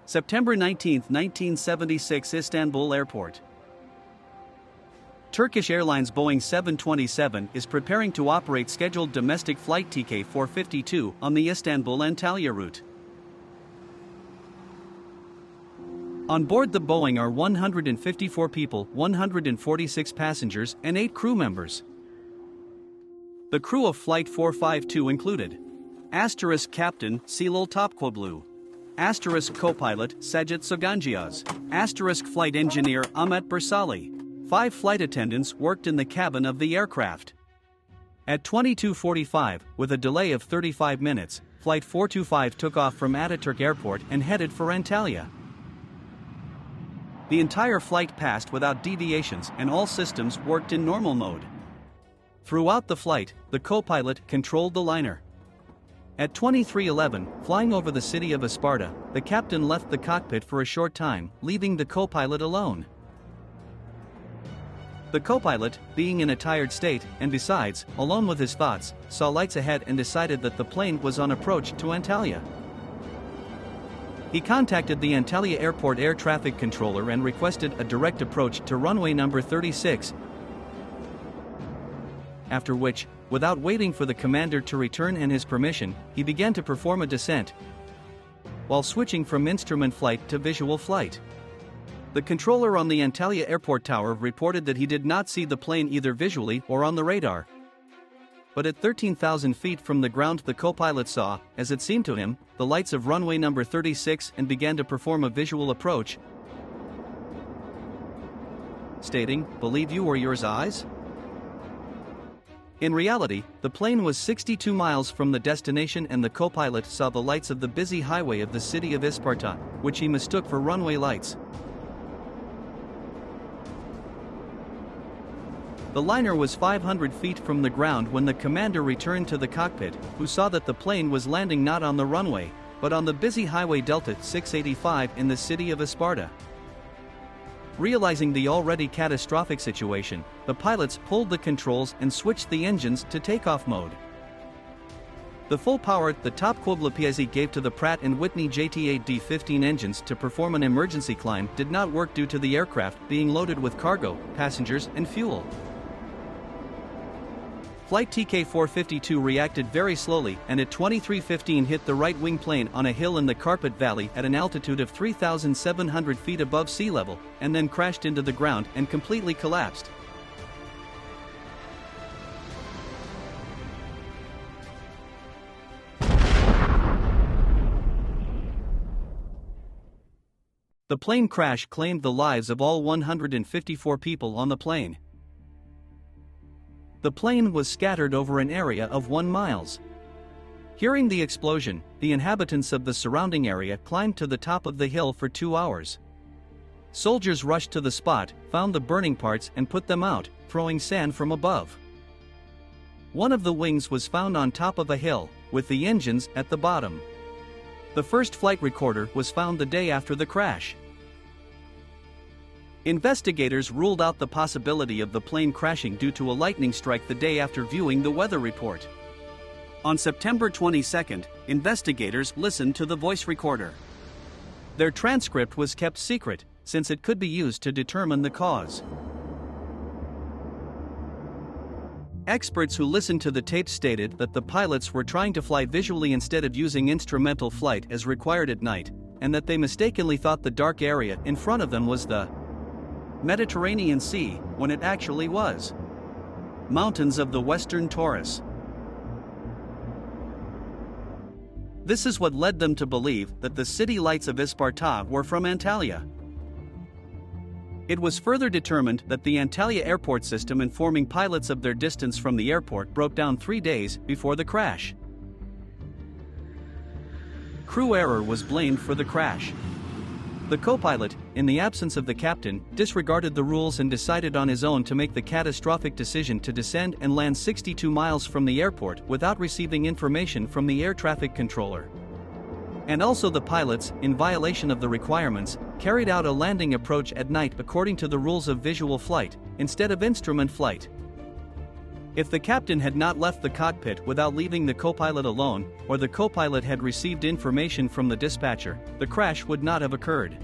September 19, 1976, Istanbul Airport. Turkish Airlines Boeing 727 is preparing to operate scheduled domestic flight TK452 on the Istanbul-Antalya route. On board the Boeing are 154 people, 146 passengers, and 8 crew members. The crew of Flight 452 included Captain Silol Topkoglu, co-pilot Sajid Sogangiaz, flight engineer Ahmet Bursali. 5 flight attendants worked in the cabin of the aircraft. At 22:45, with a delay of 35 minutes, Flight 425 took off from Atatürk Airport and headed for Antalya. The entire flight passed without deviations and all systems worked in normal mode. Throughout the flight, the co-pilot controlled the liner. At 23:11, flying over the city of Isparta, the captain left the cockpit for a short time, leaving the co-pilot alone. The co-pilot, being in a tired state, and besides, alone with his thoughts, saw lights ahead and decided that the plane was on approach to Antalya. He contacted the Antalya Airport air traffic controller and requested a direct approach to runway number 36. After which, without waiting for the commander to return and his permission, he began to perform a descent, while switching from instrument flight to visual flight. The controller on the Antalya Airport tower reported that he did not see the plane either visually or on the radar. But at 13,000 feet from the ground, the co-pilot saw, as it seemed to him, the lights of runway number 36 and began to perform a visual approach, stating, "Believe you or yours eyes?" In reality, the plane was 62 miles from the destination and the co-pilot saw the lights of the busy highway of the city of Isparta, which he mistook for runway lights. The liner was 500 feet from the ground when the commander returned to the cockpit, who saw that the plane was landing not on the runway, but on the busy highway Delta 685 in the city of Isparta. Realizing the already catastrophic situation, the pilots pulled the controls and switched the engines to takeoff mode. The full power the Topkoglu PIZ gave to the Pratt & Whitney JT8D15 engines to perform an emergency climb did not work due to the aircraft being loaded with cargo, passengers, and fuel. Flight TK452 reacted very slowly and at 23:15 hit the right wing plane on a hill in the Karpat Valley at an altitude of 3,700 feet above sea level, and then crashed into the ground and completely collapsed. The plane crash claimed the lives of all 154 people on the plane. The plane was scattered over an area of 1 mile. Hearing the explosion, the inhabitants of the surrounding area climbed to the top of the hill for 2 hours. Soldiers rushed to the spot, found the burning parts and put them out, throwing sand from above. One of the wings was found on top of a hill, with the engines at the bottom. The first flight recorder was found the day after the crash. Investigators ruled out the possibility of the plane crashing due to a lightning strike the day after viewing the weather report. On September 22, investigators listened to the voice recorder. Their transcript was kept secret, since it could be used to determine the cause. Experts who listened to the tape stated that the pilots were trying to fly visually instead of using instrumental flight as required at night, and that they mistakenly thought the dark area in front of them was the Mediterranean Sea, when it actually was mountains of the Western Taurus. This is what led them to believe that the city lights of Isparta were from Antalya. It was further determined that the Antalya airport system informing pilots of their distance from the airport broke down 3 days before the crash. Crew error was blamed for the crash. The co-pilot, in the absence of the captain, disregarded the rules and decided on his own to make the catastrophic decision to descend and land 62 miles from the airport without receiving information from the air traffic controller. And also the pilots, in violation of the requirements, carried out a landing approach at night according to the rules of visual flight, instead of instrument flight. If the captain had not left the cockpit without leaving the co-pilot alone, or the co-pilot had received information from the dispatcher, the crash would not have occurred.